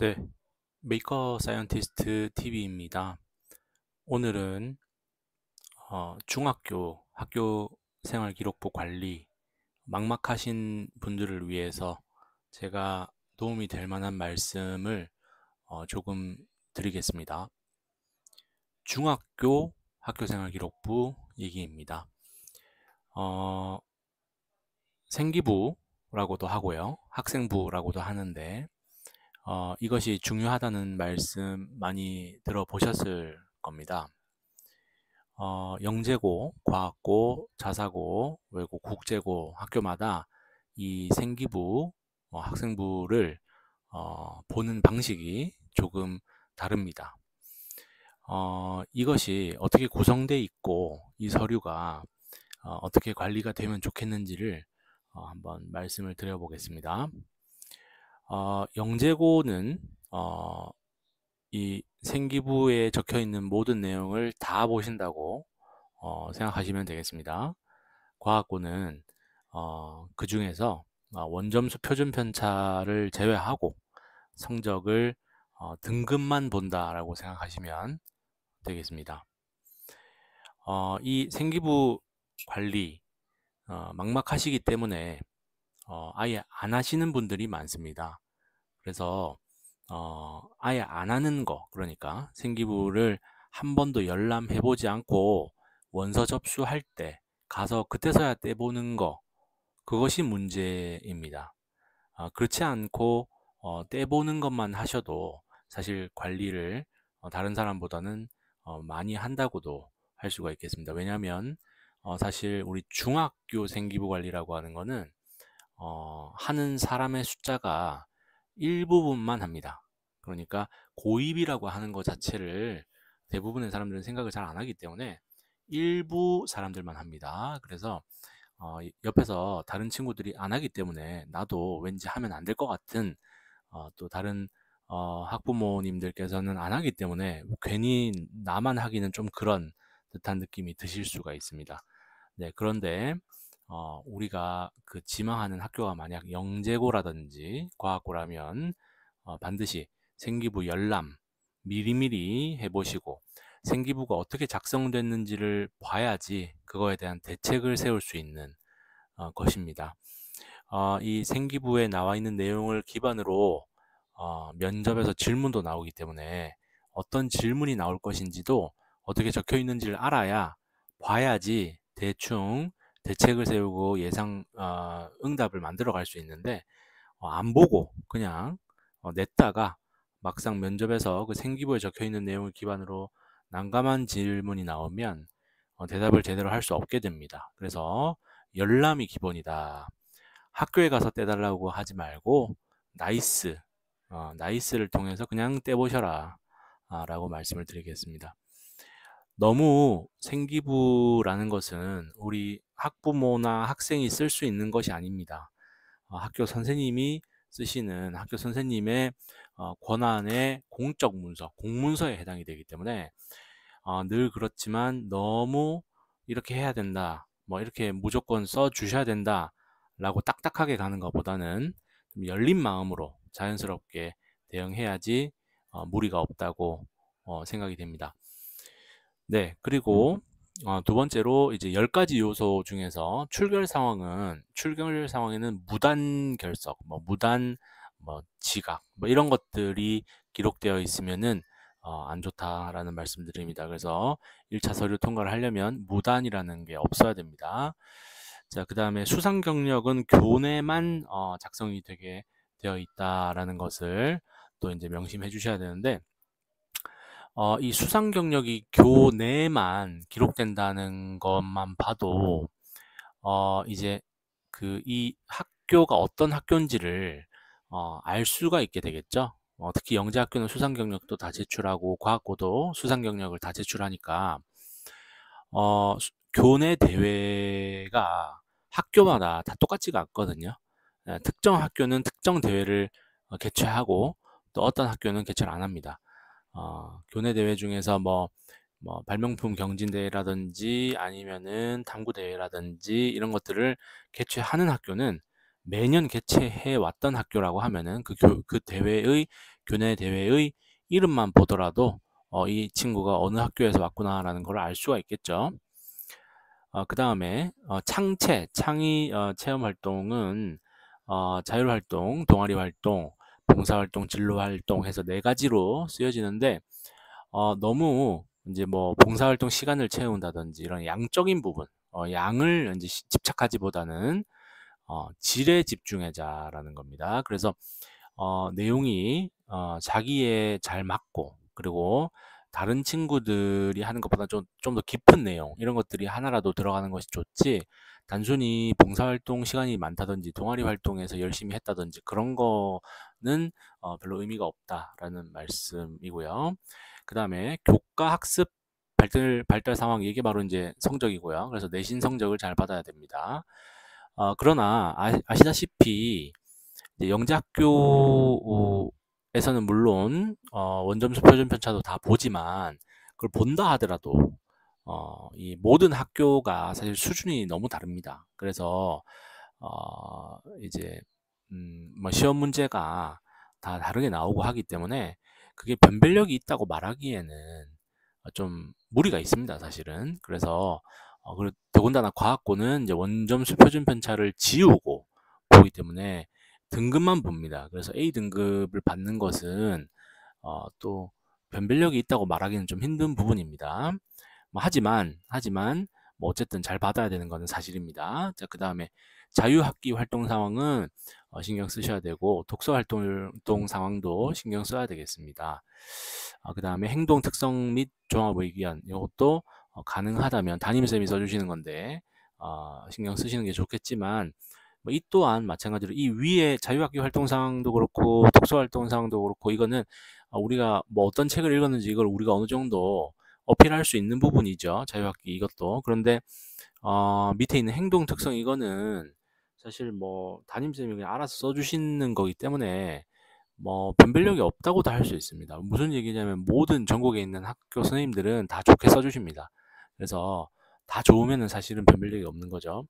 네, 메이커 사이언티스트 TV입니다. 오늘은 중학교 학교 생활 기록부 관리 막막하신 분들을 위해서 제가 도움이 될 만한 말씀을 조금 드리겠습니다. 중학교 학교 생활 기록부 얘기입니다. 어, 생기부라고도 하고요, 학생부라고도 하는데 이것이 중요하다는 말씀 많이 들어보셨을 겁니다. 영재고, 과학고, 자사고, 외고, 국제고 학교마다 이 생기부, 학생부를 보는 방식이 조금 다릅니다. 이것이 어떻게 구성되어 있고 이 서류가 어떻게 관리가 되면 좋겠는지를 한번 말씀을 드려보겠습니다. 영재고는 이 생기부에 적혀 있는 모든 내용을 다 보신다고 생각하시면 되겠습니다. 과학고는 그 중에서 원점수 표준 편차를 제외하고 성적을 등급만 본다라고 생각하시면 되겠습니다. 이 생기부 관리 막막하시기 때문에 아예 안 하시는 분들이 많습니다. 그래서 아예 안 하는 거, 그러니까 생기부를 한 번도 열람해보지 않고 원서 접수할 때 가서 그때서야 떼보는 거, 그것이 문제입니다. 그렇지 않고 떼보는 것만 하셔도 사실 관리를 다른 사람보다는 많이 한다고도 할 수가 있겠습니다. 왜냐하면 사실 우리 중학교 생기부 관리라고 하는 거는 하는 사람의 숫자가 일부분만 합니다. 그러니까 고입이라고 하는 것 자체를 대부분의 사람들은 생각을 잘 안 하기 때문에 일부 사람들만 합니다. 그래서 옆에서 다른 친구들이 안 하기 때문에 나도 왠지 하면 안 될 것 같은 또 다른 학부모님들께서는 안 하기 때문에 괜히 나만 하기는 좀 그런 듯한 느낌이 드실 수가 있습니다. 네, 그런데 우리가 그 지망하는 학교가 만약 영재고라든지 과학고라면 반드시 생기부 열람 미리미리 해보시고 생기부가 어떻게 작성됐는지를 봐야지 그거에 대한 대책을 세울 수 있는 것입니다. 이 생기부에 나와 있는 내용을 기반으로 면접에서 질문도 나오기 때문에 어떤 질문이 나올 것인지도 어떻게 적혀 있는지를 알아야 봐야지 대충 대책을 세우고 예상 응답을 만들어 갈 수 있는데 안 보고 그냥 냈다가 막상 면접에서 그 생기부에 적혀 있는 내용을 기반으로 난감한 질문이 나오면 대답을 제대로 할 수 없게 됩니다. 그래서 열람이 기본이다. 학교에 가서 떼달라고 하지 말고 나이스, 나이스를 통해서 그냥 떼보셔라 라고 말씀을 드리겠습니다. 너무 생기부라는 것은 우리 학부모나 학생이 쓸 수 있는 것이 아닙니다. 학교 선생님이 쓰시는 학교 선생님의 권한의 공적 문서, 공문서에 해당이 되기 때문에 늘 그렇지만 너무 이렇게 해야 된다, 뭐 이렇게 무조건 써 주셔야 된다 라고 딱딱하게 가는 것보다는 좀 열린 마음으로 자연스럽게 대응해야지 무리가 없다고 생각이 됩니다. 네, 그리고 두 번째로 이제 10가지 요소 중에서 출결 상황에는 무단 결석, 뭐 무단 뭐 지각, 뭐 이런 것들이 기록되어 있으면은 안 좋다라는 말씀드립니다. 그래서 1차 서류 통과를 하려면 무단이라는 게 없어야 됩니다. 자, 그다음에 수상 경력은 교내만 작성이 되게 되어 있다라는 것을 또 이제 명심해 주셔야 되는데 이 수상 경력이 교내만 기록된다는 것만 봐도 이제 그 이 학교가 어떤 학교인지를 알 수가 있게 되겠죠. 특히 영재학교는 수상 경력도 다 제출하고 과학고도 수상 경력을 다 제출하니까 교내 대회가 학교마다 다 똑같지가 않거든요. 특정 학교는 특정 대회를 개최하고 또 어떤 학교는 개최를 안 합니다. 교내 대회 중에서 뭐 발명품 경진대회라든지 아니면은 탐구대회라든지 이런 것들을 개최하는 학교는 매년 개최해 왔던 학교라고 하면은 그 대회의 교내 대회의 이름만 보더라도 이 친구가 어느 학교에서 왔구나라는 걸 알 수가 있겠죠. 그 다음에 창의 체험 활동은 자율 활동, 동아리 활동, 봉사 활동, 진로 활동 해서 네 가지로 쓰여지는데 너무 이제 뭐 봉사 활동 시간을 채운다든지 이런 양적인 부분, 양을 이제 집착하지보다는 질에 집중하자라는 겁니다. 그래서 내용이 자기에 잘 맞고, 그리고 다른 친구들이 하는 것보다 좀 더 깊은 내용, 이런 것들이 하나라도 들어가는 것이 좋지, 단순히 봉사활동 시간이 많다든지 동아리 활동에서 열심히 했다든지 그런 거는 별로 의미가 없다라는 말씀이고요. 그 다음에 교과 학습 발달 상황, 이게 바로 이제 성적이고요. 그래서 내신 성적을 잘 받아야 됩니다. 그러나 아시다시피 영재학교에서는 물론 원점수 표준 편차도 다 보지만, 그걸 본다 하더라도 이 모든 학교가 사실 수준이 너무 다릅니다. 그래서 이제 뭐 시험 문제가 다 다르게 나오고 하기 때문에 그게 변별력이 있다고 말하기에는 좀 무리가 있습니다, 사실은. 그래서 그리고 더군다나 과학고는 이제 원점수 표준 편차를 지우고 보기 때문에 등급만 봅니다. 그래서 A 등급을 받는 것은 또 변별력이 있다고 말하기는 좀 힘든 부분입니다. 뭐 하지만 뭐 어쨌든 잘 받아야 되는 것은 사실입니다. 자, 그 다음에 자유학기 활동 상황은 신경 쓰셔야 되고, 독서 활동 상황도 신경 써야 되겠습니다. 그 다음에 행동 특성 및 종합 의견, 이것도 가능하다면 담임쌤이 써주시는 건데 신경 쓰시는 게 좋겠지만, 뭐 이 또한 마찬가지로 이 위에 자유학기 활동 상황도 그렇고 독서 활동 상황도 그렇고, 이거는 우리가 뭐 어떤 책을 읽었는지 이걸 우리가 어느 정도 어필할 수 있는 부분이죠, 자유학기 이것도. 그런데 밑에 있는 행동 특성, 이거는 사실 뭐 담임쌤이 그냥 알아서 써주시는 거기 때문에 뭐 변별력이 없다고도 할 수 있습니다. 무슨 얘기냐면 모든 전국에 있는 학교 선생님들은 다 좋게 써주십니다. 그래서 다 좋으면은 사실은 변별력이 없는 거죠.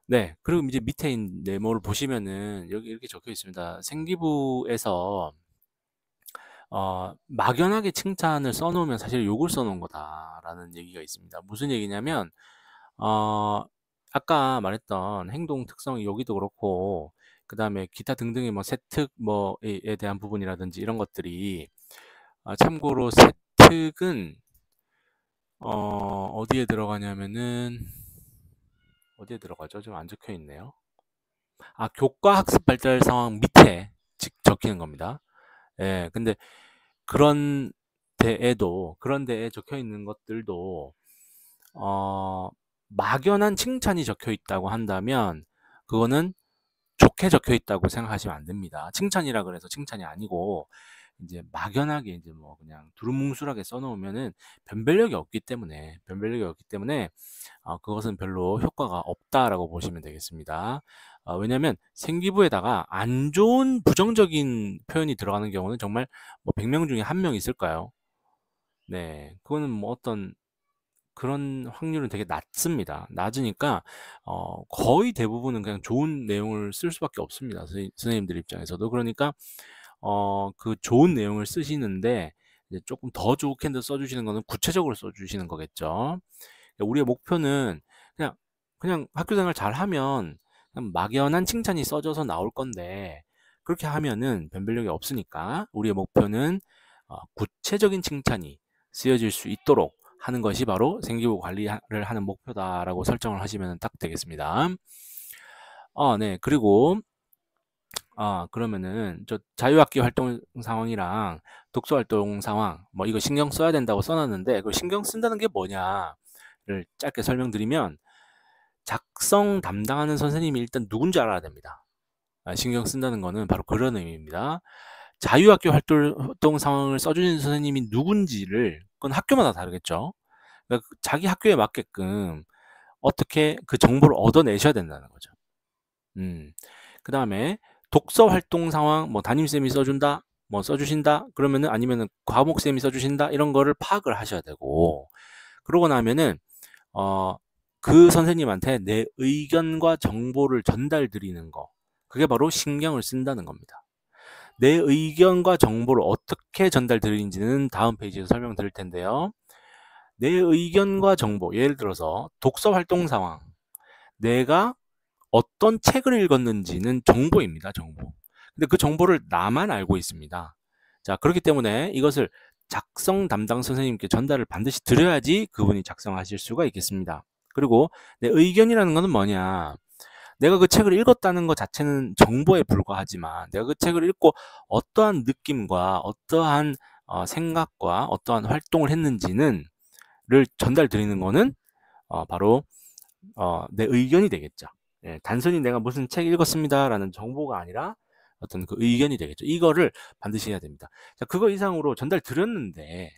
네, 그리고 이제 밑에 있는 네모를 보시면은 여기 이렇게 적혀 있습니다. 생기부에서 막연하게 칭찬을 써놓으면 사실 욕을 써놓은 거다라는 얘기가 있습니다. 무슨 얘기냐면 아까 말했던 행동 특성, 여기도 그렇고 그 다음에 기타 등등의 뭐 세특 뭐에 대한 부분이라든지 이런 것들이 참고로 세특은 어디에 들어가냐면은 어디에 들어가죠? 좀 안 적혀 있네요. 교과 학습 발달 상황 밑에 적히는 겁니다. 예, 근데 그런 그런 데에 적혀 있는 것들도 막연한 칭찬이 적혀 있다고 한다면 그거는 좋게 적혀 있다고 생각하시면 안 됩니다. 칭찬이라 그래서 칭찬이 아니고, 이제 막연하게 이제 뭐 그냥 두루뭉술하게 써놓으면은 변별력이 없기 때문에 그것은 별로 효과가 없다라고 보시면 되겠습니다. 왜냐하면 생기부에다가 안 좋은 부정적인 표현이 들어가는 경우는 정말 뭐 100명 중에 1명 있을까요? 네, 그거는 뭐 어떤 그런 확률은 되게 낮습니다. 낮으니까 거의 대부분은 그냥 좋은 내용을 쓸 수밖에 없습니다, 선생님들 입장에서도. 그러니까 그 좋은 내용을 쓰시는데 이제 조금 더 좋게 써주시는 거는 구체적으로 써주시는 거겠죠. 우리의 목표는 그냥 학교 생활 잘하면 그냥 막연한 칭찬이 써져서 나올 건데, 그렇게 하면은 변별력이 없으니까 우리의 목표는 구체적인 칭찬이 쓰여질 수 있도록 하는 것이 바로 생기부 관리를 하는 목표다라고 설정을 하시면 딱 되겠습니다. 네. 그리고 그러면은 저 자유학기 활동 상황이랑 독서 활동 상황 뭐 이거 신경 써야 된다고 써놨는데, 그 신경 쓴다는 게 뭐냐를 짧게 설명드리면, 작성 담당하는 선생님이 일단 누군지 알아야 됩니다. 신경 쓴다는 거는 바로 그런 의미입니다. 자유학교 활동 상황을 써주는 선생님이 누군지를, 그건 학교마다 다르겠죠. 그러니까 자기 학교에 맞게끔 어떻게 그 정보를 얻어내셔야 된다는 거죠. 그 다음에 독서 활동 상황, 뭐 담임쌤이 써준다, 뭐 써주신다, 그러면은 아니면은 과목쌤이 써주신다, 이런 거를 파악을 하셔야 되고, 그러고 나면은 그 선생님한테 내 의견과 정보를 전달드리는 거. 그게 바로 신경을 쓴다는 겁니다. 내 의견과 정보를 어떻게 전달드리는지는 다음 페이지에서 설명드릴 텐데요. 내 의견과 정보, 예를 들어서 독서 활동 상황, 내가 어떤 책을 읽었는지는 정보입니다. 정보. 근데 그 정보를 나만 알고 있습니다. 자, 그렇기 때문에 이것을 작성 담당 선생님께 전달을 반드시 드려야지 그분이 작성하실 수가 있겠습니다. 그리고 내 의견이라는 것은 뭐냐? 내가 그 책을 읽었다는 것 자체는 정보에 불과하지만 내가 그 책을 읽고 어떠한 느낌과 어떠한 생각과 어떠한 활동을 했는지는 를 전달드리는 거는 바로 내 의견이 되겠죠. 예, 단순히 내가 무슨 책 읽었습니다라는 정보가 아니라 어떤 그 의견이 되겠죠. 이거를 반드시 해야 됩니다. 자, 그거 이상으로 전달드렸는데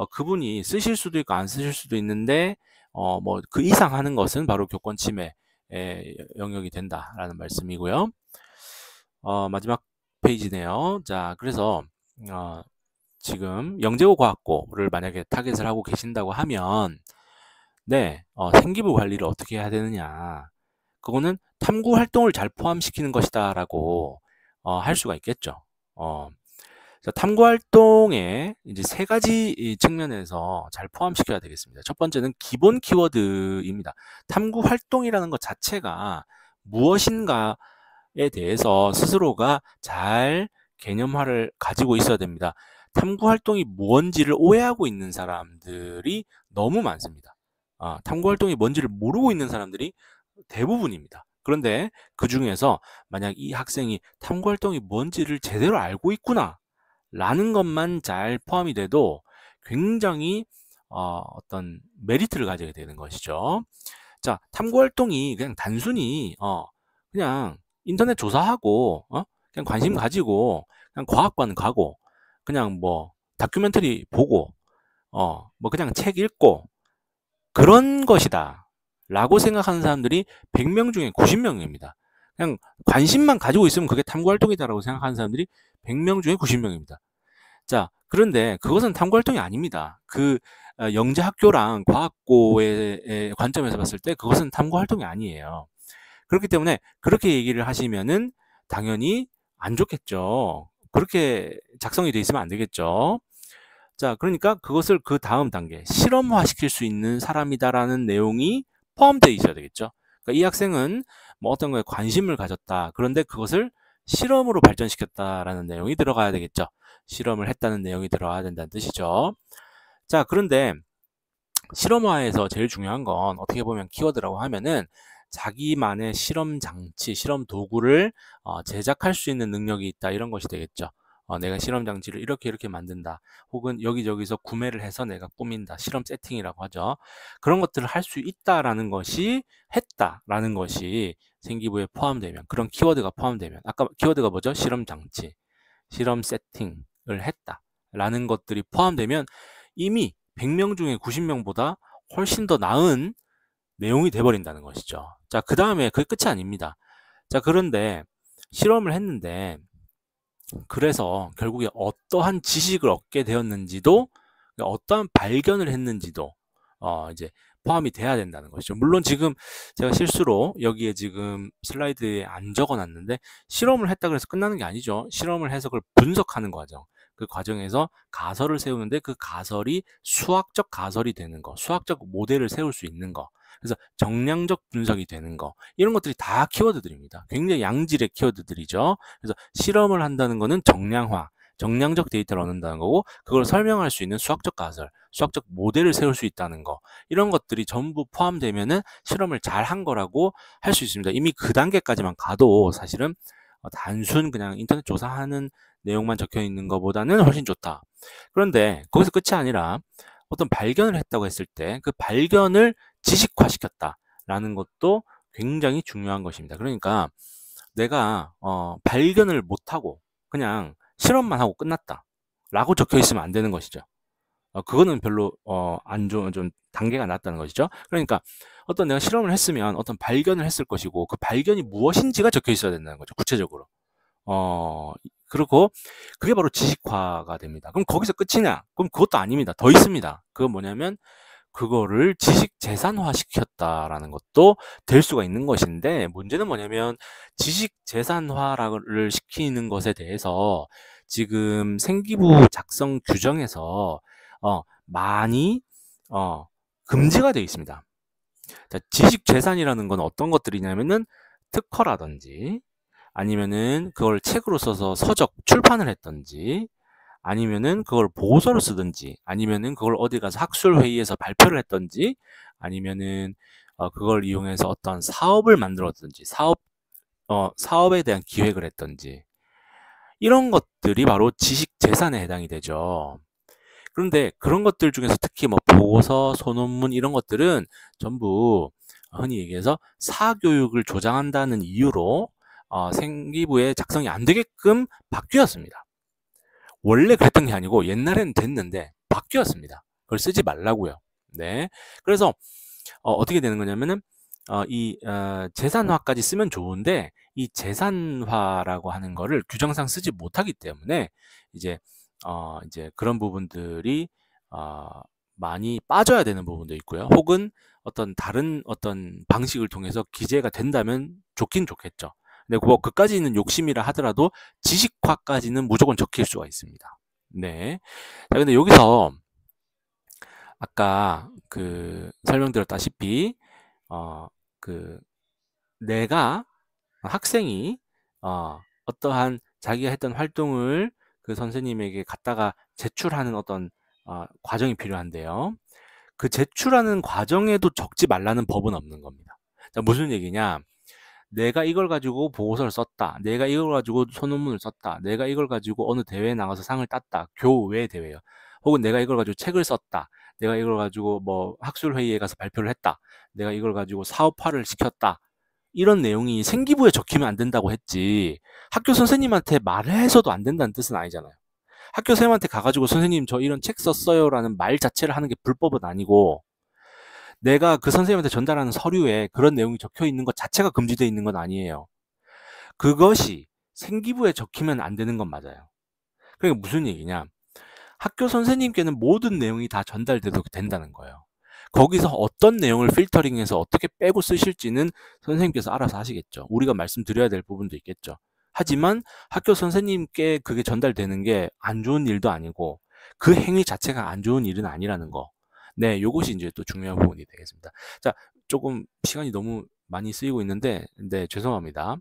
그분이 쓰실 수도 있고 안 쓰실 수도 있는데 뭐 그 이상 하는 것은 바로 교권 침해 영역이 된다라는 말씀이고요. 마지막 페이지네요. 자, 그래서 지금 영재고 과학고를 만약에 타겟을 하고 계신다고 하면 네, 생기부 관리를 어떻게 해야 되느냐. 그거는 탐구 활동을 잘 포함시키는 것이다 라고 할 수가 있겠죠. 자, 탐구 활동에 이제 세 가지 측면에서 잘 포함시켜야 되겠습니다. 첫 번째는 기본 키워드입니다. 탐구 활동이라는 것 자체가 무엇인가에 대해서 스스로가 잘 개념화를 가지고 있어야 됩니다. 탐구 활동이 뭔지를 오해하고 있는 사람들이 너무 많습니다. 탐구 활동이 뭔지를 모르고 있는 사람들이 대부분입니다. 그런데 그 중에서 만약 이 학생이 탐구 활동이 뭔지를 제대로 알고 있구나 라는 것만 잘 포함이 돼도 굉장히 어떤 메리트를 가지게 되는 것이죠. 자, 탐구 활동이 그냥 단순히 그냥 인터넷 조사하고 그냥 관심 가지고 그냥 과학관 가고 그냥 뭐 다큐멘터리 보고 뭐 그냥 책 읽고 그런 것이다 라고 생각하는 사람들이 100명 중에 90명입니다. 그냥 관심만 가지고 있으면 그게 탐구활동이다 라고 생각하는 사람들이 100명 중에 90명입니다. 자, 그런데 그것은 탐구활동이 아닙니다. 그 영재학교랑 과학고의 관점에서 봤을 때 그것은 탐구활동이 아니에요. 그렇기 때문에 그렇게 얘기를 하시면은 당연히 안 좋겠죠. 그렇게 작성이 돼 있으면 안 되겠죠. 자, 그러니까 그것을 그 다음 단계, 실험화 시킬 수 있는 사람이다라는 내용이 포함되어 있어야 되겠죠. 그러니까 이 학생은 뭐 어떤 거에 관심을 가졌다. 그런데 그것을 실험으로 발전시켰다라는 내용이 들어가야 되겠죠. 실험을 했다는 내용이 들어가야 된다는 뜻이죠. 자, 그런데 실험화에서 제일 중요한 건 어떻게 보면 키워드라고 하면은 자기만의 실험 장치, 실험 도구를 제작할 수 있는 능력이 있다. 이런 것이 되겠죠. 내가 실험 장치를 이렇게 만든다. 혹은 여기저기서 구매를 해서 내가 꾸민다. 실험 세팅이라고 하죠. 그런 것들을 할 수 있다라는 것이 했다라는 것이 생기부에 포함되면 그런 키워드가 포함되면 아까 키워드가 뭐죠? 실험 장치, 실험 세팅을 했다라는 것들이 포함되면 이미 100명 중에 90명보다 훨씬 더 나은 내용이 돼버린다는 것이죠. 자, 그 다음에 그게 끝이 아닙니다. 자, 그런데 실험을 했는데 그래서 결국에 어떠한 지식을 얻게 되었는지도 어떠한 발견을 했는지도 이제 포함이 돼야 된다는 것이죠. 물론 지금 제가 실수로 여기에 지금 슬라이드에 안 적어놨는데 실험을 했다 그래서 끝나는 게 아니죠. 실험을 해서 그걸 분석하는 과정. 그 과정에서 가설을 세우는데 그 가설이 수학적 가설이 되는 거, 수학적 모델을 세울 수 있는 거. 그래서 정량적 분석이 되는 거. 이런 것들이 다 키워드들입니다. 굉장히 양질의 키워드들이죠. 그래서 실험을 한다는 거는 정량화, 정량적 데이터를 얻는다는 거고 그걸 설명할 수 있는 수학적 가설, 수학적 모델을 세울 수 있다는 거 이런 것들이 전부 포함되면은 실험을 잘 한 거라고 할 수 있습니다. 이미 그 단계까지만 가도 사실은 단순 그냥 인터넷 조사하는 내용만 적혀 있는 것보다는 훨씬 좋다. 그런데 거기서 끝이 아니라 어떤 발견을 했다고 했을 때 그 발견을 지식화시켰다라는 것도 굉장히 중요한 것입니다. 그러니까 내가 발견을 못하고 그냥 실험만 하고 끝났다 라고 적혀 있으면 안 되는 것이죠. 그거는 별로 안 좋은 좀 단계가 낮다는 것이죠. 그러니까 어떤 내가 실험을 했으면 어떤 발견을 했을 것이고 그 발견이 무엇인지가 적혀 있어야 된다는 거죠. 구체적으로. 그리고 그게 바로 지식화가 됩니다. 그럼 거기서 끝이냐? 그럼 그것도 아닙니다. 더 있습니다. 그건 뭐냐면 그거를 지식 재산화 시켰다라는 것도 될 수가 있는 것인데, 문제는 뭐냐면 지식 재산화를 시키는 것에 대해서 지금 생기부 작성 규정에서 많이 금지가 되어 있습니다. 자, 지식 재산이라는 건 어떤 것들이냐면은 특허라든지, 아니면은 그걸 책으로 써서 서적 출판을 했든지, 아니면은 그걸 보고서를 쓰든지, 아니면은 그걸 어디 가서 학술 회의에서 발표를 했든지, 아니면은 그걸 이용해서 어떤 사업을 만들었든지, 사업에 대한 기획을 했든지, 이런 것들이 바로 지식 재산에 해당이 되죠. 그런데 그런 것들 중에서 특히 뭐 보고서, 소논문 이런 것들은 전부 흔히 얘기해서 사교육을 조장한다는 이유로 생기부에 작성이 안 되게끔 바뀌었습니다. 원래 그랬던 게 아니고 옛날에는 됐는데 바뀌었습니다. 그걸 쓰지 말라고요. 네. 그래서 어떻게 되는 거냐면은 재산화까지 쓰면 좋은데, 이 재산화라고 하는 거를 규정상 쓰지 못하기 때문에 이제 그런 부분들이 어, 많이 빠져야 되는 부분도 있고요. 혹은 다른 어떤 방식을 통해서 기재가 된다면 좋긴 좋겠죠. 근데 뭐 그까지는 욕심이라 하더라도 지식화까지는 무조건 적힐 수가 있습니다. 네. 자, 근데 여기서 아까 설명드렸다시피 어, 그 내가 학생이 어떠한 자기가 했던 활동을 그 선생님에게 갖다가 제출하는 어떤 과정이 필요한데요. 그 제출하는 과정에도 적지 말라는 법은 없는 겁니다. 자, 무슨 얘기냐? 내가 이걸 가지고 보고서를 썼다. 내가 이걸 가지고 소논문을 썼다. 내가 이걸 가지고 어느 대회에 나가서 상을 땄다. 교외 대회요. 혹은 내가 이걸 가지고 책을 썼다. 내가 이걸 가지고 뭐 학술 회의에 가서 발표를 했다. 내가 이걸 가지고 사업화를 시켰다. 이런 내용이 생기부에 적히면 안 된다고 했지, 학교 선생님한테 말해서도 안 된다는 뜻은 아니잖아요. 학교 선생님한테 가가지고 선생님 저 이런 책 썼어요 라는 말 자체를 하는 게 불법은 아니고, 내가 그 선생님한테 전달하는 서류에 그런 내용이 적혀 있는 것 자체가 금지되어 있는 건 아니에요. 그것이 생기부에 적히면 안 되는 건 맞아요. 그러니까 무슨 얘기냐? 학교 선생님께는 모든 내용이 다 전달돼도 된다는 거예요. 거기서 어떤 내용을 필터링해서 어떻게 빼고 쓰실지는 선생님께서 알아서 하시겠죠. 우리가 말씀드려야 될 부분도 있겠죠. 하지만 학교 선생님께 그게 전달되는 게 안 좋은 일도 아니고 그 행위 자체가 안 좋은 일은 아니라는 거. 네, 요것이 이제 또 중요한 부분이 되겠습니다. 자, 조금 시간이 너무 많이 쓰이고 있는데, 네, 죄송합니다.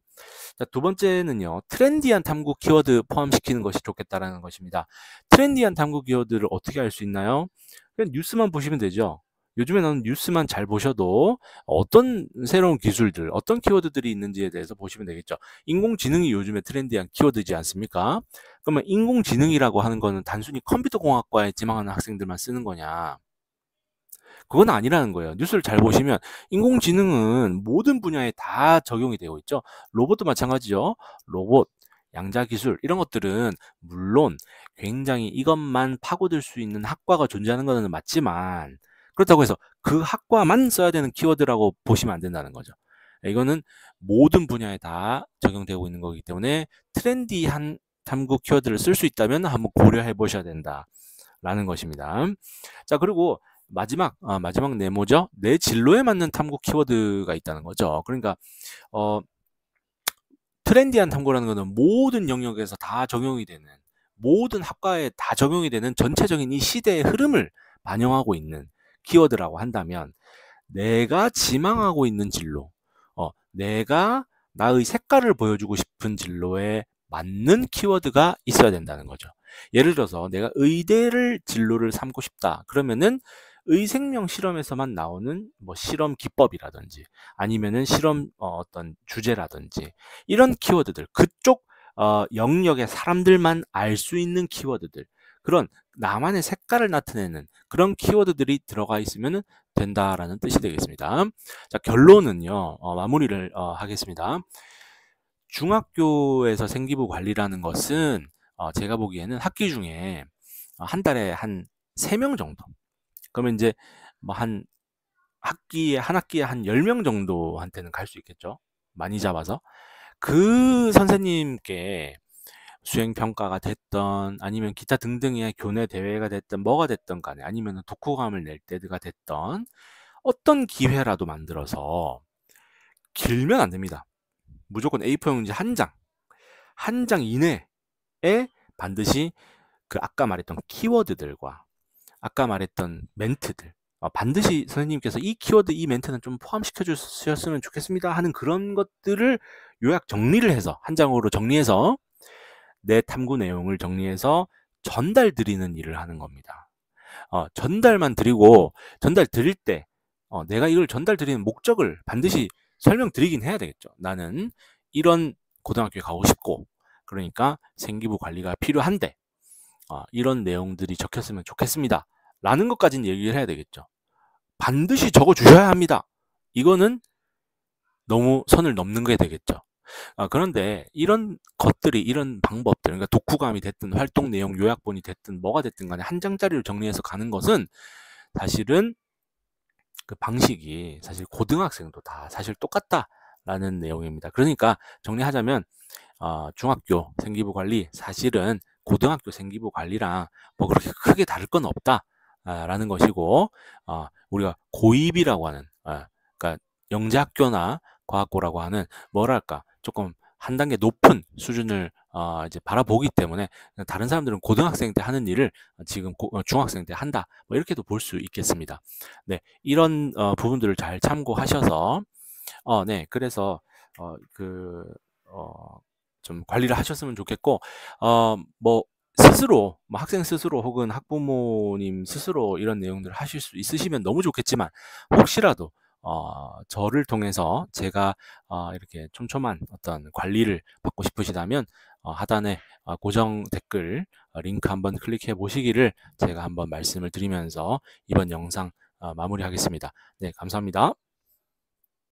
자, 두 번째는요, 트렌디한 탐구 키워드 포함시키는 것이 좋겠다라는 것입니다. 트렌디한 탐구 키워드를 어떻게 할 수 있나요? 그냥 뉴스만 보시면 되죠. 요즘에는 뉴스만 잘 보셔도 어떤 새로운 기술들, 어떤 키워드들이 있는지에 대해서 보시면 되겠죠. 인공지능이 요즘에 트렌디한 키워드지 않습니까? 그러면 인공지능이라고 하는 거는 단순히 컴퓨터공학과에 지망하는 학생들만 쓰는 거냐? 그건 아니라는 거예요. 뉴스를 잘 보시면 인공지능은 모든 분야에 다 적용이 되고 있죠. 로봇도 마찬가지죠. 로봇, 양자기술 이런 것들은 물론 굉장히 이것만 파고들 수 있는 학과가 존재하는 것은 맞지만, 그렇다고 해서 그 학과만 써야 되는 키워드라고 보시면 안 된다는 거죠. 이거는 모든 분야에 다 적용되고 있는 거기 때문에 트렌디한 탐구 키워드를 쓸 수 있다면 한번 고려해 보셔야 된다라는 것입니다. 자, 그리고 마지막 네모죠. 내 진로에 맞는 탐구 키워드가 있다는 거죠. 그러니까 어, 트렌디한 탐구라는 것은 모든 영역에서 다 적용이 되는, 모든 학과에 다 적용이 되는 전체적인 이 시대의 흐름을 반영하고 있는 키워드라고 한다면, 내가 지망하고 있는 진로, 내가 나의 색깔을 보여주고 싶은 진로에 맞는 키워드가 있어야 된다는 거죠. 예를 들어서 내가 의대를 진로를 삼고 싶다. 그러면은 의생명 실험에서만 나오는 뭐 실험 기법이라든지, 아니면은 실험 어떤 주제라든지, 이런 키워드들, 그쪽 영역의 사람들만 알 수 있는 키워드들, 그런 나만의 색깔을 나타내는 그런 키워드들이 들어가 있으면 된다라는 뜻이 되겠습니다. 자, 결론은요, 마무리를 하겠습니다. 중학교에서 생기부 관리라는 것은 제가 보기에는 학기 중에 한 달에 한 3명 정도, 그러면 이제 뭐 한 학기에 한 10명 정도한테는 갈 수 있겠죠. 많이 잡아서. 그 선생님께 수행평가가 됐던 아니면 기타 등등의 교내 대회가 됐던 뭐가 됐던 간에 아니면 독후감을 낼 때가 됐던 어떤 기회라도 만들어서 길면 안 됩니다. 무조건 A4 용지 한 장 이내에 반드시 그 아까 말했던 키워드들과 아까 말했던 멘트들 반드시 선생님께서 이 키워드 이 멘트는 좀 포함시켜 주셨으면 좋겠습니다 하는 그런 것들을 요약 정리를 해서 한 장으로 정리해서 내 탐구 내용을 정리해서 전달 드리는 일을 하는 겁니다. 전달만 드리고 전달 드릴 때 내가 이걸 전달 드리는 목적을 반드시 설명드리긴 해야 되겠죠. 나는 이런 고등학교에 가고 싶고 그러니까 생기부 관리가 필요한데 이런 내용들이 적혔으면 좋겠습니다. 라는 것까지는 얘기를 해야 되겠죠. 반드시 적어주셔야 합니다. 이거는 너무 선을 넘는 게 되겠죠. 그런데 이런 것들이 이런 방법들 그러니까 독후감이 됐든 활동 내용 요약본이 됐든 뭐가 됐든 간에 한 장짜리를 정리해서 가는 것은 사실은 그 방식이 사실 고등학생도 다 사실 똑같다라는 내용입니다. 그러니까 정리하자면 중학교 생기부 관리 사실은 고등학교 생기부 관리랑 뭐 그렇게 크게 다를 건 없다라는 것이고 우리가 고입이라고 하는 그러니까 영재학교나 과학고라고 하는 뭐랄까 조금 한 단계 높은 수준을 이제 바라보기 때문에 다른 사람들은 고등학생 때 하는 일을 지금 중학생 때 한다 뭐 이렇게도 볼 수 있겠습니다. 네, 이런 부분들을 잘 참고하셔서 네, 그래서 좀 관리를 하셨으면 좋겠고 뭐 스스로 뭐 학생 스스로 혹은 학부모님 스스로 이런 내용들을 하실 수 있으시면 너무 좋겠지만 혹시라도 저를 통해서 제가 이렇게 촘촘한 어떤 관리를 받고 싶으시다면 하단에 고정 댓글 링크 한번 클릭해 보시기를 제가 한번 말씀을 드리면서 이번 영상 마무리하겠습니다. 네, 감사합니다.